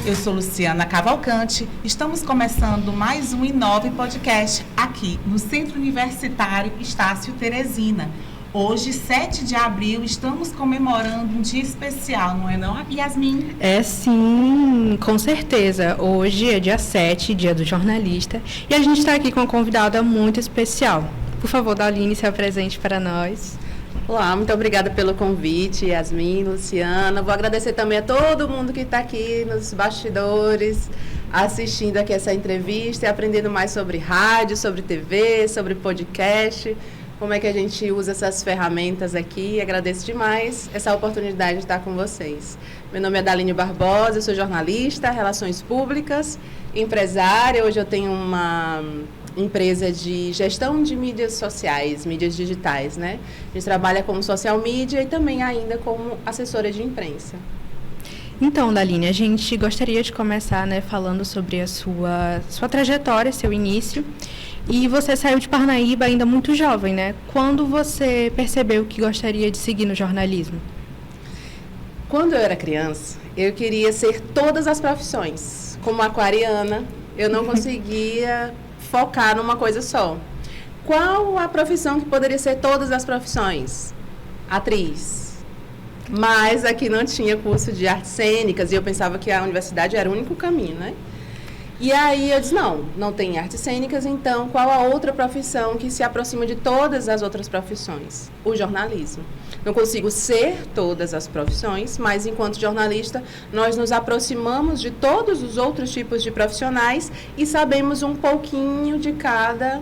Eu sou Luciana Cavalcante. Estamos começando mais um Inove Podcast aqui no Centro Universitário Estácio Teresina. Hoje, 7 de abril, estamos comemorando um dia especial, não é não, Yasmin? É sim, com certeza. Hoje é dia 7, dia do jornalista, e a gente está aqui com uma convidada muito especial. Por favor, Daline, se apresente para nós. Olá, muito obrigada pelo convite, Yasmin, Luciana. Vou agradecer também a todo mundo que está aqui nos bastidores, assistindo aqui essa entrevista e aprendendo mais sobre rádio, sobre TV, sobre podcast, como é que a gente usa essas ferramentas aqui. Agradeço demais essa oportunidade de estar com vocês. Meu nome é Daline Barbosa, eu sou jornalista, relações públicas, empresária. Hoje eu tenho uma empresa de gestão de mídias sociais, mídias digitais, né? A gente trabalha como social media e também ainda como assessora de imprensa. Então, Daline, a gente gostaria de começar, né, falando sobre a sua trajetória, seu início. E você saiu de Parnaíba ainda muito jovem, né? Quando você percebeu que gostaria de seguir no jornalismo? Quando eu era criança, eu queria ser todas as profissões. Como aquariana, eu não conseguia focar numa coisa só. Qual a profissão que poderia ser todas as profissões? Atriz. Mas aqui não tinha curso de artes cênicas e eu pensava que a universidade era o único caminho, né? E aí eu disse, não tem artes cênicas, então qual a outra profissão que se aproxima de todas as outras profissões? O jornalismo. Não consigo ser todas as profissões, mas enquanto jornalista nós nos aproximamos de todos os outros tipos de profissionais e sabemos um pouquinho de cada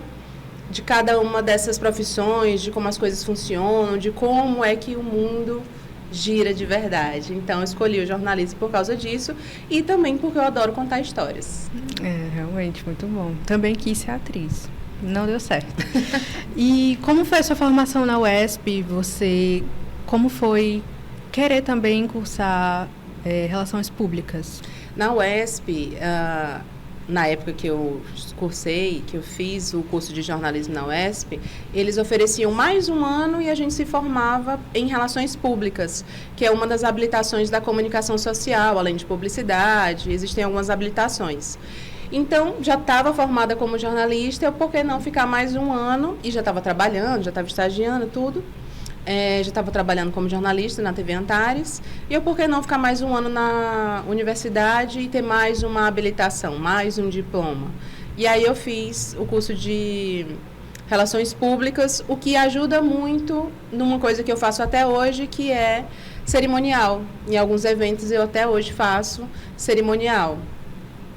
uma dessas profissões, de como as coisas funcionam, de como é que o mundo gira de verdade. Então, eu escolhi o jornalismo por causa disso e também porque eu adoro contar histórias. É, realmente, muito bom. Também quis ser atriz. Não deu certo. E como foi a sua formação na UESP? Como foi querer também cursar Relações Públicas? Na UESP, na época que eu cursei, que eu fiz o curso de jornalismo na UESP, eles ofereciam mais um ano e a gente se formava em Relações Públicas, que é uma das habilitações da comunicação social, além de publicidade, existem algumas habilitações. Então, já estava formada como jornalista, por que não ficar mais um ano? E já estava trabalhando, já estava estagiando, tudo. Já estava trabalhando como jornalista na TV Antares. E por que não ficar mais um ano na universidade e ter mais uma habilitação, mais um diploma? E aí eu fiz o curso de Relações Públicas, o que ajuda muito numa coisa que eu faço até hoje, que é cerimonial. Em alguns eventos eu até hoje faço cerimonial.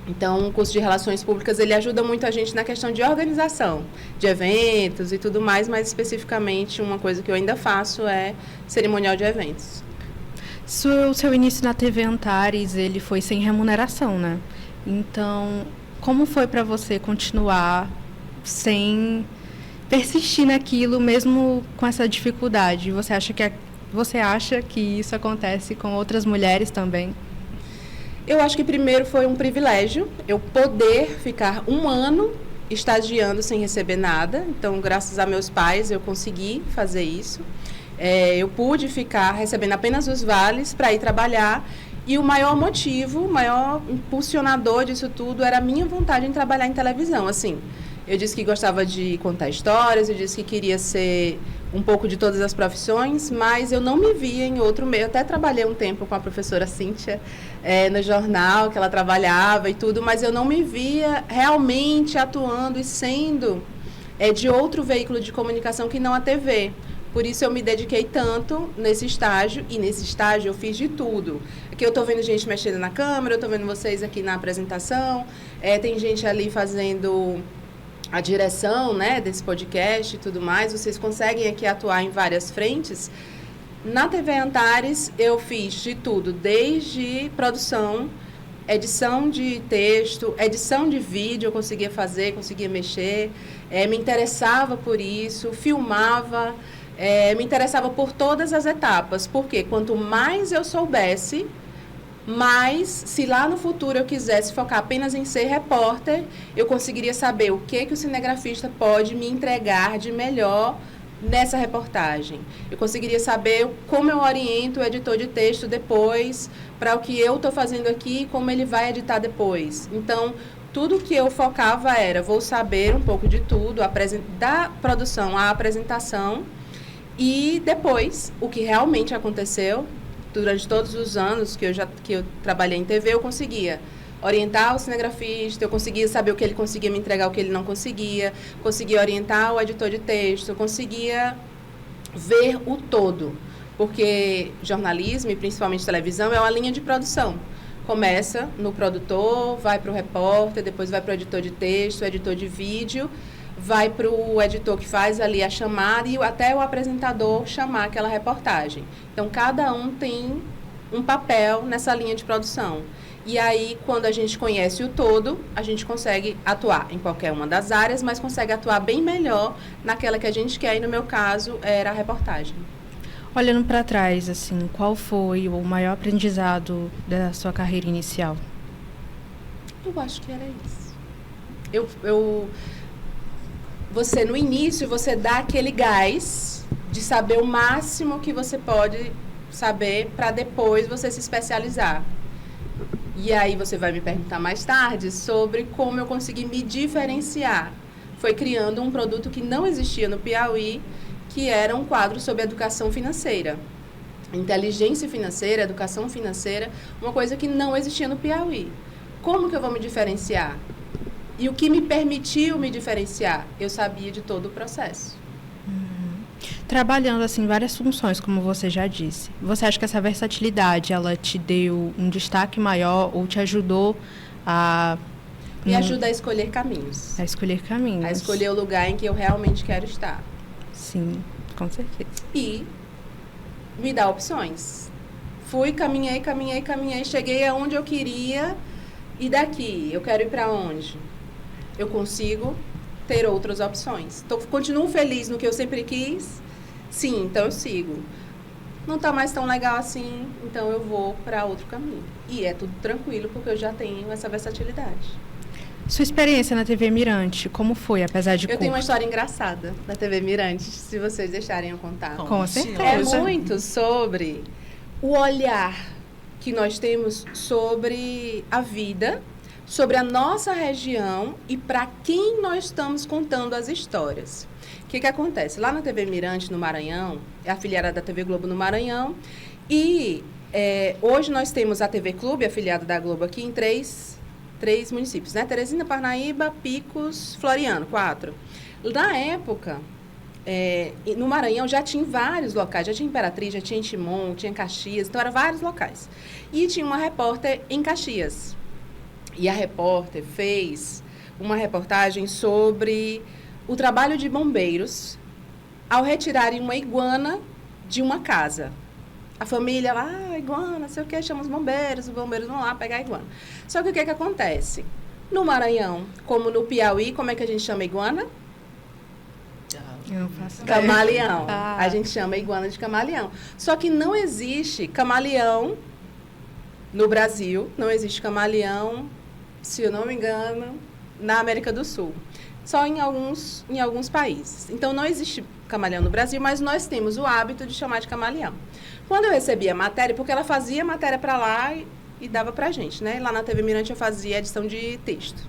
Então, o curso de Relações Públicas, ele ajuda muito a gente na questão de organização, de eventos e tudo mais, mas especificamente uma coisa que eu ainda faço é cerimonial de eventos. O seu início na TV Antares, ele foi sem remuneração, né? Então, como foi para você continuar sem persistir naquilo, mesmo com essa dificuldade? Você acha que isso acontece com outras mulheres também? Eu acho que primeiro foi um privilégio eu poder ficar um ano estagiando sem receber nada. Então, graças a meus pais, eu consegui fazer isso. Eu pude ficar recebendo apenas os vales para ir trabalhar. E o maior motivo, o maior impulsionador disso tudo era a minha vontade em trabalhar em televisão. Assim, eu disse que gostava de contar histórias, eu disse que queria ser um pouco de todas as profissões, mas eu não me via em outro meio. Eu até trabalhei um tempo com a professora Cíntia no jornal, que ela trabalhava e tudo, mas eu não me via realmente atuando e sendo de outro veículo de comunicação que não a TV. Por isso eu me dediquei tanto nesse estágio, e nesse estágio eu fiz de tudo. Aqui eu estou vendo gente mexendo na câmera, eu estou vendo vocês aqui na apresentação, tem gente ali fazendo a direção, né, desse podcast e tudo mais. Vocês conseguem aqui atuar em várias frentes. Na TV Antares eu fiz de tudo, desde produção, edição de texto, edição de vídeo eu conseguia fazer, conseguia mexer, me interessava por isso, filmava, me interessava por todas as etapas, porque quanto mais eu soubesse, mas se lá no futuro eu quisesse focar apenas em ser repórter, eu conseguiria saber o que o cinegrafista pode me entregar de melhor nessa reportagem. Eu conseguiria saber como eu oriento o editor de texto depois para o que eu estou fazendo aqui e como ele vai editar depois. Então, tudo que eu focava era, vou saber um pouco de tudo, da produção à apresentação, e depois, o que realmente aconteceu, durante todos os anos que eu trabalhei em TV, eu conseguia orientar o cinegrafista, eu conseguia saber o que ele conseguia me entregar, o que ele não conseguia orientar o editor de texto, eu conseguia ver o todo, porque jornalismo, e principalmente televisão, é uma linha de produção. Começa no produtor, vai para o repórter, depois vai para o editor de texto, editor de vídeo, vai para o editor que faz ali a chamada e até o apresentador chamar aquela reportagem. Então, cada um tem um papel nessa linha de produção. E aí, quando a gente conhece o todo, a gente consegue atuar em qualquer uma das áreas, mas consegue atuar bem melhor naquela que a gente quer, e no meu caso, era a reportagem. Olhando para trás, assim, qual foi o maior aprendizado da sua carreira inicial? Eu acho que era isso. Você, no início, você dá aquele gás de saber o máximo que você pode saber para depois você se especializar. E aí você vai me perguntar mais tarde sobre como eu consegui me diferenciar. Foi criando um produto que não existia no Piauí, que era um quadro sobre educação financeira. Inteligência financeira, educação financeira, uma coisa que não existia no Piauí. Como que eu vou me diferenciar? E o que me permitiu me diferenciar? Eu sabia de todo o processo. Trabalhando assim várias funções, como você já disse, você acha que essa versatilidade ela te deu um destaque maior ou te ajudou a... Me ajuda a escolher caminhos. A escolher caminhos. A escolher o lugar em que eu realmente quero estar. Sim, com certeza. E me dá opções. Fui, caminhei, cheguei aonde eu queria. E daqui, eu quero ir para onde? Eu consigo ter outras opções. Então, continuo feliz no que eu sempre quis. Sim, então eu sigo. Não está mais tão legal assim, então eu vou para outro caminho. E é tudo tranquilo, porque eu já tenho essa versatilidade. Sua experiência na TV Mirante, como foi, apesar de Eu tenho uma história engraçada na TV Mirante, se vocês deixarem eu contar. Com certeza. É muito sobre o olhar que nós temos sobre a vida, sobre a nossa região e para quem nós estamos contando as histórias. O que acontece? Lá na TV Mirante, no Maranhão, é afiliada da TV Globo no Maranhão, e hoje nós temos a TV Clube, afiliada da Globo aqui, em três municípios, né? Teresina, Parnaíba, Picos, Floriano, 4. Na época, no Maranhão já tinha vários locais, já tinha Imperatriz, já tinha Timon, tinha Caxias, então eram vários locais. E tinha uma repórter em Caxias. E a repórter fez uma reportagem sobre o trabalho de bombeiros ao retirarem uma iguana de uma casa. A família lá, iguana, sei o que, chama os bombeiros vão lá pegar a iguana. Só que o que acontece? No Maranhão, como no Piauí, como é que a gente chama a iguana? Eu não faço Camaleão. Ah. A gente chama a iguana de camaleão. Só que não existe camaleão no Brasil, não existe camaleão, se eu não me engano, na América do Sul. Só em alguns países. Então, não existe camaleão no Brasil, mas nós temos o hábito de chamar de camaleão. Quando eu recebi a matéria, porque ela fazia matéria para lá e dava para a gente, né? Lá na TV Mirante eu fazia edição de texto.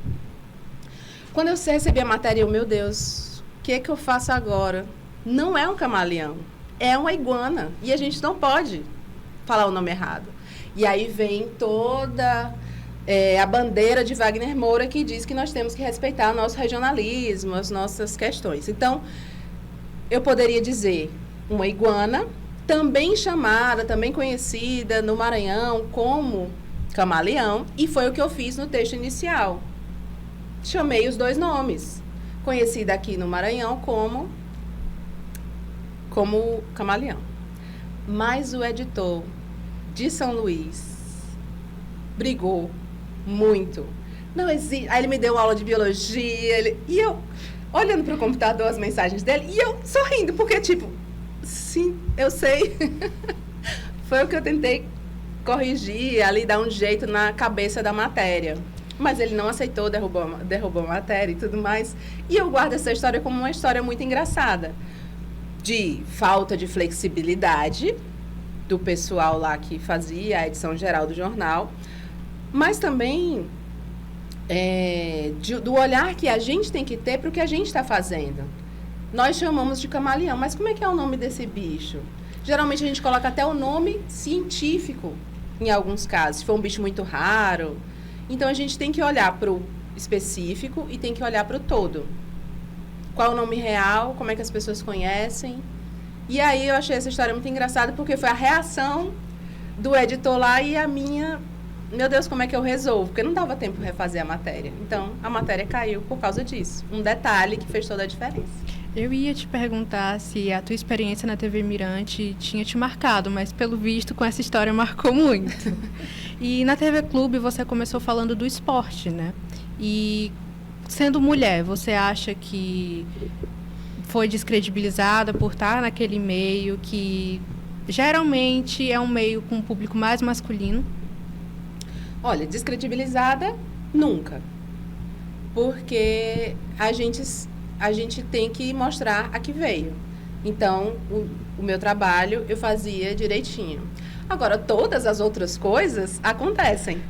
Quando eu recebi a matéria, meu Deus, o que eu faço agora? Não é um camaleão, é uma iguana. E a gente não pode falar o nome errado. E aí vem toda a bandeira de Wagner Moura, que diz que nós temos que respeitar o nosso regionalismo, as nossas questões. Então, eu poderia dizer uma iguana, também chamada, também conhecida no Maranhão como camaleão, e foi o que eu fiz no texto inicial. Chamei os dois nomes. Conhecida aqui no Maranhão como camaleão. Mas o editor de São Luís brigou muito. Não existe. Aí ele me deu aula de biologia, e eu olhando para o computador as mensagens dele, e eu sorrindo, porque tipo, sim, eu sei. Foi o que eu tentei corrigir, ali dar um jeito na cabeça da matéria. Mas ele não aceitou, derrubou a matéria e tudo mais. E eu guardo essa história como uma história muito engraçada. de falta de flexibilidade do pessoal lá que fazia a edição geral do jornal, mas também do olhar que a gente tem que ter para o que a gente está fazendo. Nós chamamos de camaleão, mas como é que é o nome desse bicho? Geralmente a gente coloca até o nome científico, em alguns casos, se for um bicho muito raro. Então a gente tem que olhar para o específico e tem que olhar para o todo. Qual é o nome real, como é que as pessoas conhecem. E aí eu achei essa história muito engraçada, porque foi a reação do editor lá e a minha... Meu Deus, como é que eu resolvo? Porque não dava tempo de refazer a matéria. Então, a matéria caiu por causa disso. Um detalhe que fez toda a diferença. Eu ia te perguntar se a tua experiência na TV Mirante tinha te marcado, mas pelo visto com essa história marcou muito. E na TV Clube você começou falando do esporte, né? E sendo mulher, você acha que foi descredibilizada por estar naquele meio que geralmente é um meio com um público mais masculino? Olha, descredibilizada, nunca. Porque a gente tem que mostrar a que veio. Então, o meu trabalho eu fazia direitinho. Agora, todas as outras coisas acontecem.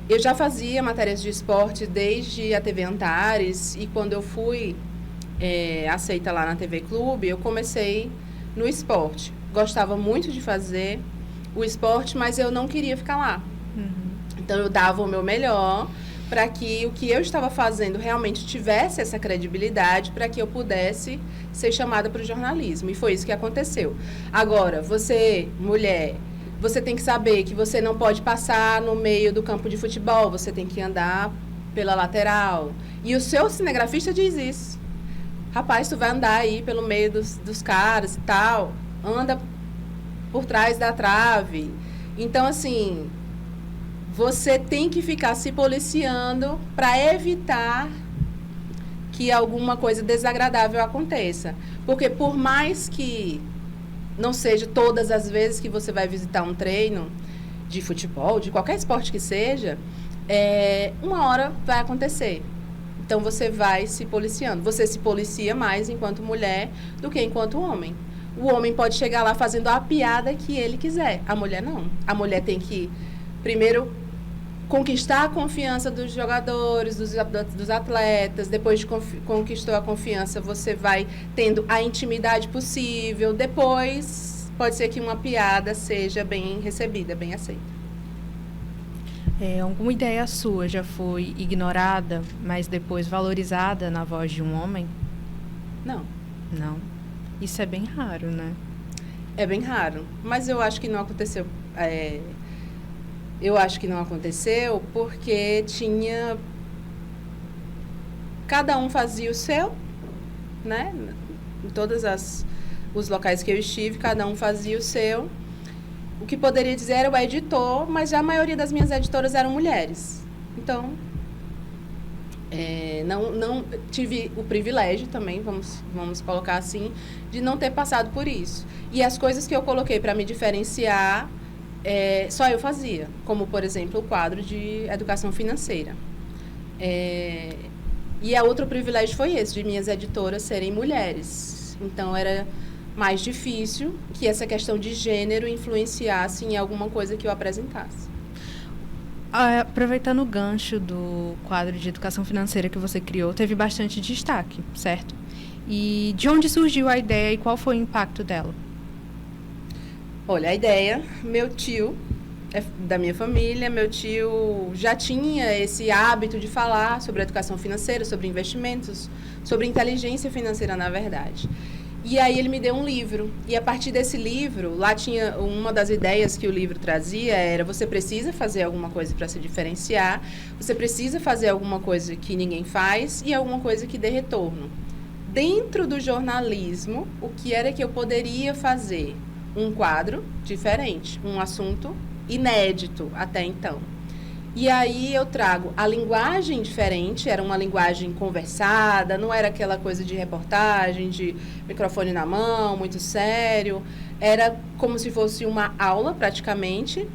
Eu já fazia matérias de esporte desde a TV Antares, e quando eu fui aceita lá na TV Clube, eu comecei no esporte. Gostava muito de fazer o esporte, mas eu não queria ficar lá. Então, eu dava o meu melhor para que o que eu estava fazendo realmente tivesse essa credibilidade, para que eu pudesse ser chamada para o jornalismo. E foi isso que aconteceu. Agora, você, mulher, você tem que saber que você não pode passar no meio do campo de futebol, você tem que andar pela lateral. E o seu cinegrafista diz isso. Rapaz, tu vai andar aí pelo meio dos caras e tal, anda por trás da trave. Então, assim, você tem que ficar se policiando para evitar que alguma coisa desagradável aconteça. Porque por mais que não seja todas as vezes que você vai visitar um treino de futebol, de qualquer esporte que seja, uma hora vai acontecer. Então, você vai se policiando. Você se policia mais enquanto mulher do que enquanto homem. O homem pode chegar lá fazendo a piada que ele quiser. A mulher não. A mulher tem que, primeiro, conquistar a confiança dos jogadores, dos atletas. Depois de conquistou a confiança, você vai tendo a intimidade possível. Depois, pode ser que uma piada seja bem recebida, bem aceita. Alguma ideia sua já foi ignorada, mas depois valorizada na voz de um homem? Não. Não. Isso é bem raro, né? É bem raro. Mas eu acho que não aconteceu. Eu acho que não aconteceu porque tinha... Cada um fazia o seu, né? Em todos os locais que eu estive, cada um fazia o seu. O que poderia dizer era o editor, mas a maioria das minhas editoras eram mulheres. Então, não tive o privilégio também, vamos colocar assim, de não ter passado por isso. E as coisas que eu coloquei para me diferenciar, só eu fazia. Como, por exemplo, o quadro de educação financeira. E outro privilégio foi esse, de minhas editoras serem mulheres. Então, era mais difícil que essa questão de gênero influenciasse em alguma coisa que eu apresentasse. Aproveitando o gancho do quadro de educação financeira que você criou, teve bastante destaque, certo? E de onde surgiu a ideia e qual foi o impacto dela? Olha, a ideia, meu tio, da minha família, meu tio já tinha esse hábito de falar sobre educação financeira, sobre investimentos, sobre inteligência financeira, na verdade. E aí ele me deu um livro, e a partir desse livro, lá tinha uma das ideias que o livro trazia, era você precisa fazer alguma coisa para se diferenciar, você precisa fazer alguma coisa que ninguém faz e alguma coisa que dê retorno. Dentro do jornalismo, o que era que eu poderia fazer? Um quadro diferente, um assunto inédito até então. E aí eu trago a linguagem diferente, era uma linguagem conversada, não era aquela coisa de reportagem, de microfone na mão, muito sério. Era como se fosse uma aula, praticamente.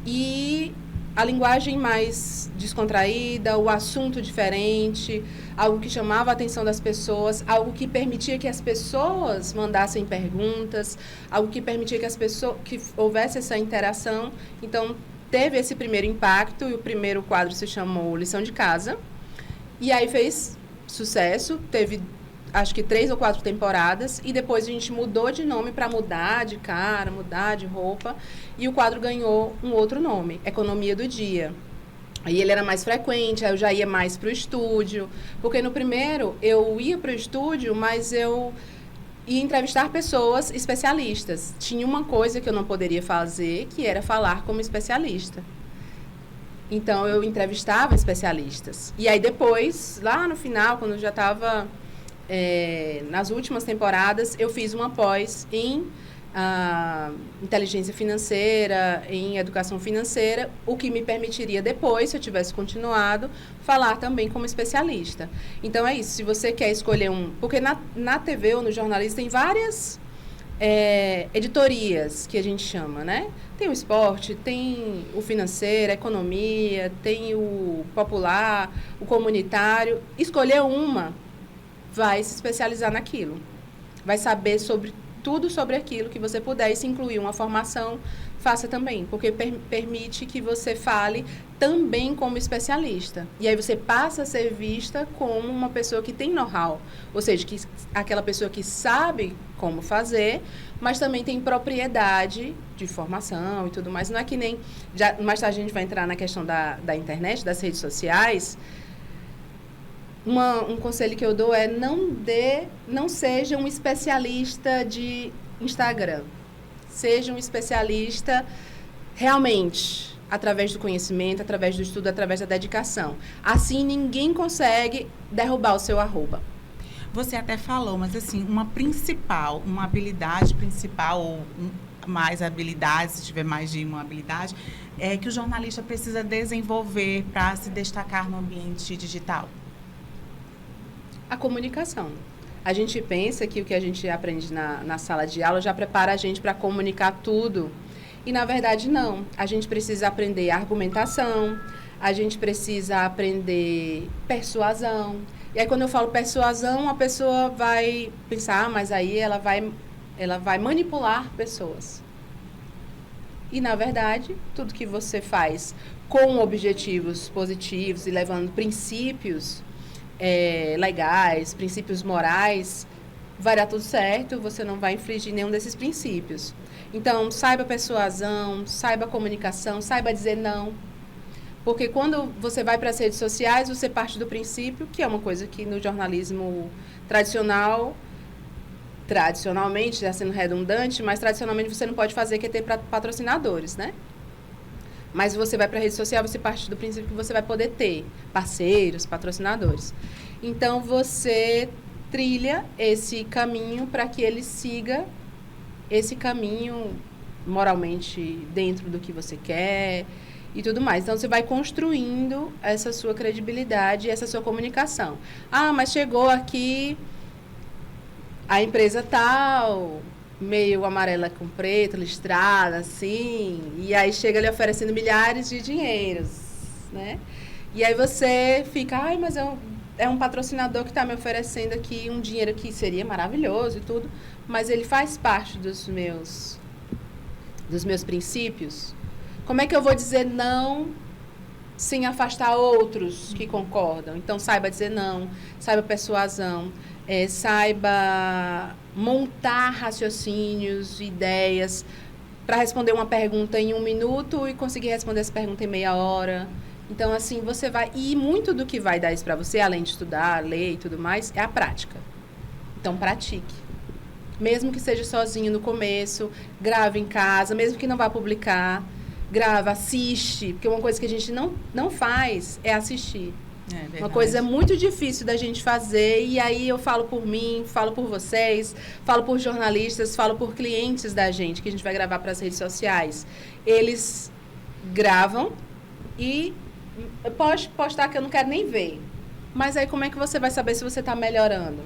E a linguagem mais descontraída, o assunto diferente, algo que chamava a atenção das pessoas, algo que permitia que as pessoas mandassem perguntas, algo que permitia que houvesse essa interação. Então, teve esse primeiro impacto e o primeiro quadro se chamou Lição de Casa. E aí fez sucesso, teve acho que 3 ou 4 temporadas, e depois a gente mudou de nome para mudar de cara, mudar de roupa, e o quadro ganhou um outro nome, Economia do Dia. Aí ele era mais frequente, aí eu já ia mais para o estúdio, porque no primeiro eu ia para o estúdio, mas eu ia entrevistar pessoas especialistas. Tinha uma coisa que eu não poderia fazer, que era falar como especialista. Então, eu entrevistava especialistas. E aí, depois, lá no final, quando eu já estava nas últimas temporadas, eu fiz uma pós em inteligência financeira, em educação financeira, o que me permitiria depois, se eu tivesse continuado, falar também como especialista. Então, é isso. Se você quer escolher porque na TV ou no jornalismo tem várias editorias, que a gente chama, né? Tem o esporte, tem o financeiro, a economia, tem o popular, o comunitário. Escolher uma, vai se especializar naquilo. Vai saber tudo sobre aquilo que você puder, e se incluir uma formação, faça também, porque permite que você fale também como especialista. E aí você passa a ser vista como uma pessoa que tem know-how, ou seja, aquela pessoa que sabe como fazer, mas também tem propriedade de formação e tudo mais. Não é que nem... mais tarde a gente vai entrar na questão da internet, das redes sociais. Um conselho que eu dou é não seja um especialista de Instagram. Seja um especialista realmente, através do conhecimento, através do estudo, através da dedicação. Assim, ninguém consegue derrubar o seu arroba. Você até falou, mas assim, uma habilidade principal, ou mais habilidades, se tiver mais de uma habilidade, que o jornalista precisa desenvolver para se destacar no ambiente digital? A comunicação. A gente pensa que o que a gente aprende na sala de aula já prepara a gente para comunicar tudo. E, na verdade, não. A gente precisa aprender argumentação, a gente precisa aprender persuasão. E aí, quando eu falo persuasão, a pessoa vai pensar, mas aí ela vai manipular pessoas. E, na verdade, tudo que você faz com objetivos positivos e levando princípios legais, princípios morais, vai dar tudo certo, você não vai infringir nenhum desses princípios. Então, saiba persuasão, saiba comunicação, saiba dizer não. Porque quando você vai para as redes sociais, você parte do princípio, que é uma coisa que no jornalismo tradicionalmente, já sendo redundante, mas tradicionalmente você não pode fazer, que é ter patrocinadores, né? Mas você vai para a rede social, você parte do princípio que você vai poder ter parceiros, patrocinadores. Então, você trilha esse caminho para que ele siga esse caminho moralmente dentro do que você quer e tudo mais. Então, você vai construindo essa sua credibilidade, essa sua comunicação. Ah, mas chegou aqui a empresa tal, meio amarela com preto, listrada, assim, e aí chega ali oferecendo milhares de dinheiros, né? E aí você fica, ai, mas é um patrocinador que está me oferecendo aqui um dinheiro que seria maravilhoso e tudo, mas ele faz parte dos meus princípios. Como é que eu vou dizer não sem afastar outros que concordam? Então, saiba dizer não, saiba persuasão, saiba montar raciocínios, ideias, para responder uma pergunta em 1 minuto e conseguir responder essa pergunta em meia hora. Então, assim, você vai... E muito do que vai dar isso para você, além de estudar, ler e tudo mais, é a prática. Então, pratique. Mesmo que seja sozinho no começo, grave em casa, mesmo que não vá publicar, grava, assiste, porque uma coisa que a gente não faz é assistir. Uma coisa muito difícil da gente fazer, e aí eu falo por mim, falo por vocês, falo por jornalistas, falo por clientes da gente, que a gente vai gravar para as redes sociais. Eles gravam e pode postar que eu não quero nem ver. Mas aí como é que você vai saber se você está melhorando?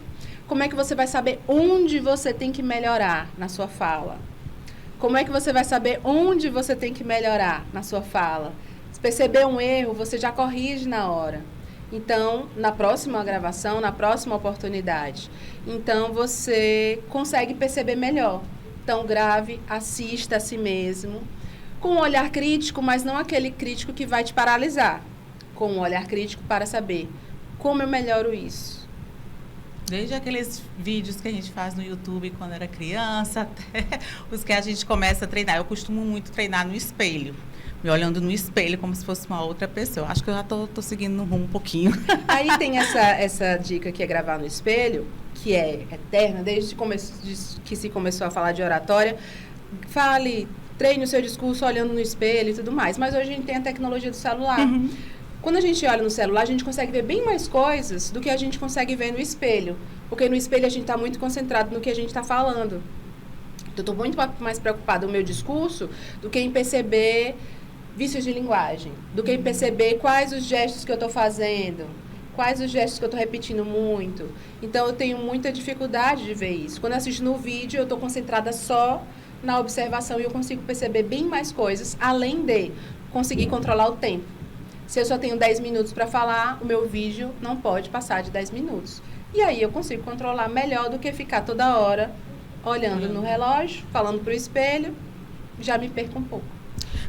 Como é que você vai saber onde você tem que melhorar na sua fala? Como é que você vai saber onde você tem que melhorar na sua fala? Se perceber um erro, você já corrige na hora. Então, na próxima gravação, na próxima oportunidade. Então, você consegue perceber melhor. Então, grave, assista a si mesmo, com um olhar crítico, mas não aquele crítico que vai te paralisar. Com um olhar crítico para saber como eu melhoro isso. Desde aqueles vídeos que a gente faz no YouTube quando era criança, até os que a gente começa a treinar. Eu costumo muito treinar no espelho, me olhando no espelho como se fosse uma outra pessoa. Acho que eu já tô seguindo no rumo um pouquinho. Aí tem essa dica que é gravar no espelho, que é eterna, desde que se começou a falar de oratória. Treine o seu discurso olhando no espelho e tudo mais. Mas hoje a gente tem a tecnologia do celular. Uhum. Quando a gente olha no celular, a gente consegue ver bem mais coisas do que a gente consegue ver no espelho. Porque no espelho a gente está muito concentrado no que a gente está falando. Então, eu estou muito mais preocupada no meu discurso do que em perceber vícios de linguagem, do que em perceber quais os gestos que eu estou fazendo, quais os gestos que eu estou repetindo muito. Então, eu tenho muita dificuldade de ver isso. Quando eu assisto no vídeo, eu estou concentrada só na observação e eu consigo perceber bem mais coisas, além de conseguir controlar o tempo. Se eu só tenho 10 minutos para falar, o meu vídeo não pode passar de 10 minutos. E aí eu consigo controlar melhor do que ficar toda hora olhando no relógio, falando para o espelho, já me perco um pouco.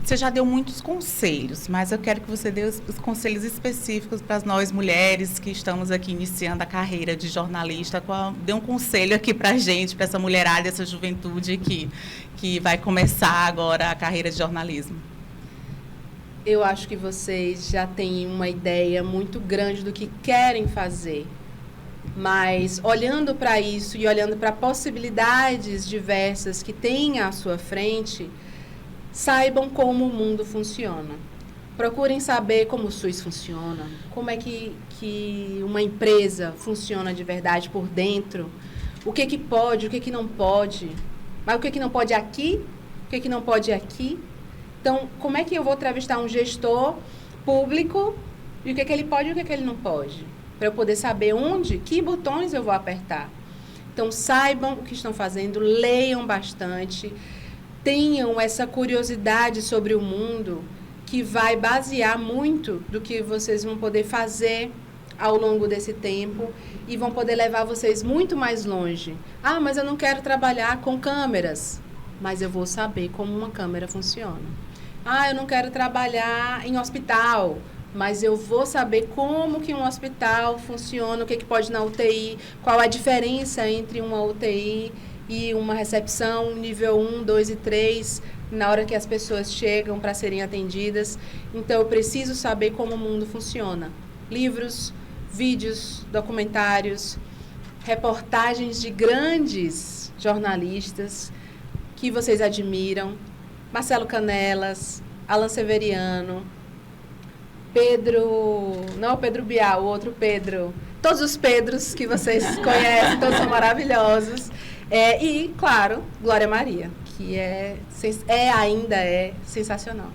Você já deu muitos conselhos, mas eu quero que você dê os conselhos específicos para nós mulheres que estamos aqui iniciando a carreira de jornalista. Dê um conselho aqui para a gente, para essa mulherada, essa juventude que vai começar agora a carreira de jornalismo. Eu acho que vocês já têm uma ideia muito grande do que querem fazer. Mas, olhando para isso e olhando para possibilidades diversas que tem à sua frente, saibam como o mundo funciona. Procurem saber como o SUS funciona, como é que uma empresa funciona de verdade por dentro, o que pode, o que não pode, mas o que não pode aqui, o que não pode aqui. Então, como é que eu vou entrevistar um gestor público e o que ele pode e o que ele não pode? Para eu poder saber que botões eu vou apertar. Então, saibam o que estão fazendo, leiam bastante, tenham essa curiosidade sobre o mundo que vai basear muito do que vocês vão poder fazer ao longo desse tempo e vão poder levar vocês muito mais longe. Ah, mas eu não quero trabalhar com câmeras, mas eu vou saber como uma câmera funciona. Ah, eu não quero trabalhar em hospital, mas eu vou saber como que um hospital funciona, o que pode na UTI, qual a diferença entre uma UTI e uma recepção nível 1, 2 e 3, na hora que as pessoas chegam para serem atendidas. Então, eu preciso saber como o mundo funciona. Livros, vídeos, documentários, reportagens de grandes jornalistas que vocês admiram. Marcelo Canelas, Alan Severiano, não o Pedro Bial, o outro Pedro. Todos os Pedros que vocês conhecem, todos são maravilhosos. E, claro, Glória Maria, que ainda é sensacional.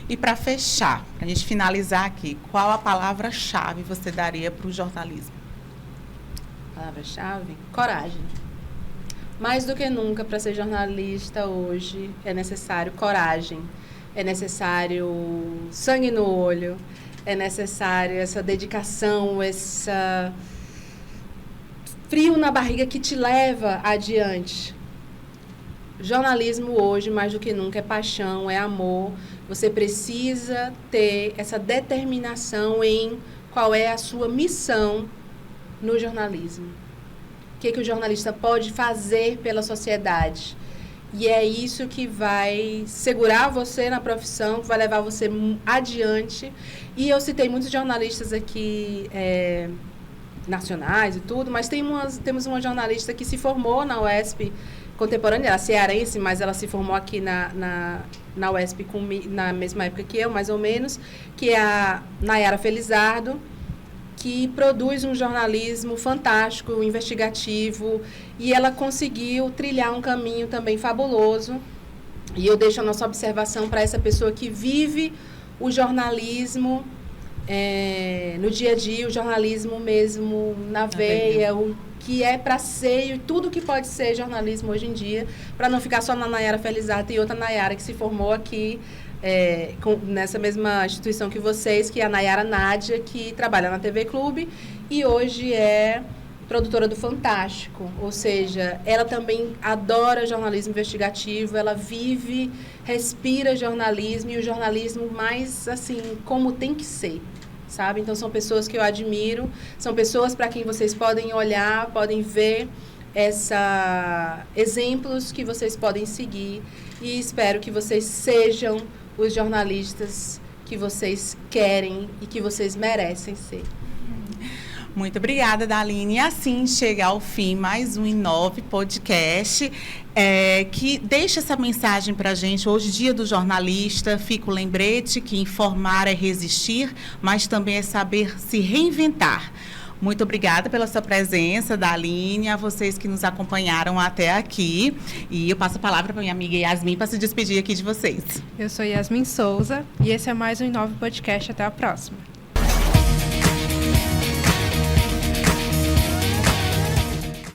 E para fechar, para a gente finalizar aqui, qual a palavra-chave você daria para o jornalismo? Palavra-chave? Coragem. Mais do que nunca, para ser jornalista hoje, é necessário coragem, é necessário sangue no olho, é necessário essa dedicação, esse frio na barriga que te leva adiante. Jornalismo hoje, mais do que nunca, é paixão, é amor. Você precisa ter essa determinação em qual é a sua missão no jornalismo. O que o jornalista pode fazer pela sociedade. E é isso que vai segurar você na profissão, que vai levar você adiante. E eu citei muitos jornalistas aqui, nacionais e tudo, mas temos uma jornalista que se formou na UESP contemporânea, ela é cearense, mas ela se formou aqui na UESP na mesma época que eu, mais ou menos, que é a Nayara Felizardo, que produz um jornalismo fantástico, investigativo, e ela conseguiu trilhar um caminho também fabuloso. E eu deixo a nossa observação para essa pessoa que vive o jornalismo no dia a dia, o jornalismo mesmo na veia, o que é para ser e tudo que pode ser jornalismo hoje em dia, para não ficar só na Nayara Felizardo e outra Nayara que se formou aqui nessa mesma instituição que vocês, que é a Nayara Nádia, que trabalha na TV Clube e hoje é produtora do Fantástico, ou seja, ela também adora jornalismo investigativo, ela vive, respira jornalismo e o jornalismo mais, assim, como tem que ser, sabe? Então, são pessoas que eu admiro, são pessoas para quem vocês podem olhar, podem ver exemplos que vocês podem seguir e espero que vocês sejam os jornalistas que vocês querem e que vocês merecem ser. Muito obrigada, Daline. E assim chega ao fim mais um Inove Podcast, que deixa essa mensagem para a gente. Hoje, Dia do Jornalista, fica o lembrete que informar é resistir, mas também é saber se reinventar. Muito obrigada pela sua presença, Daline, a vocês que nos acompanharam até aqui. E eu passo a palavra para minha amiga Yasmin para se despedir aqui de vocês. Eu sou Yasmin Souza e esse é mais um Inove Podcast. Até a próxima.